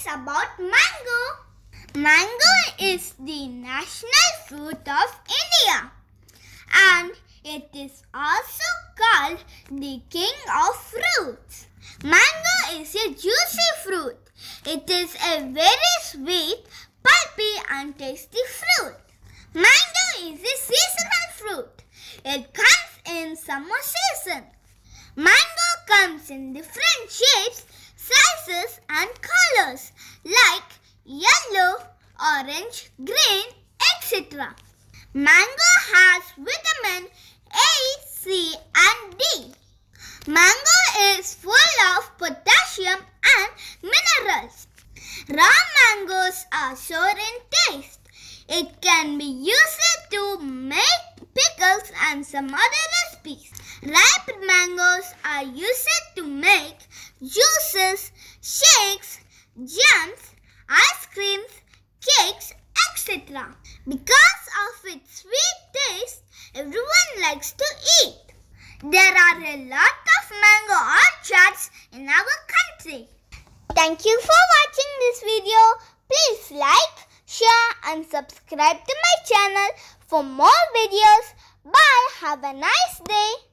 about mango. Mango is the national fruit of India, and it is also called the king of fruits. Mango is a juicy fruit. It is a very sweet, pulpy and tasty fruit. Mango is a seasonal fruit. It comes in summer season. Mango comes in different shapes, sizes and colors like yellow, orange, green, etc. Mango has vitamin A, C and D. Mango is full of potassium and minerals. Raw mangoes are sour in taste. It can be used to make pickles and some other recipes. Ripe mangoes are used to make juices, shakes, jams, ice creams, cakes, etc. Because of its sweet taste, everyone likes to eat. There are a lot of mango orchards in our country. Thank you for watching this video. Please like, share and subscribe to my channel for more videos. Bye. Have a nice day.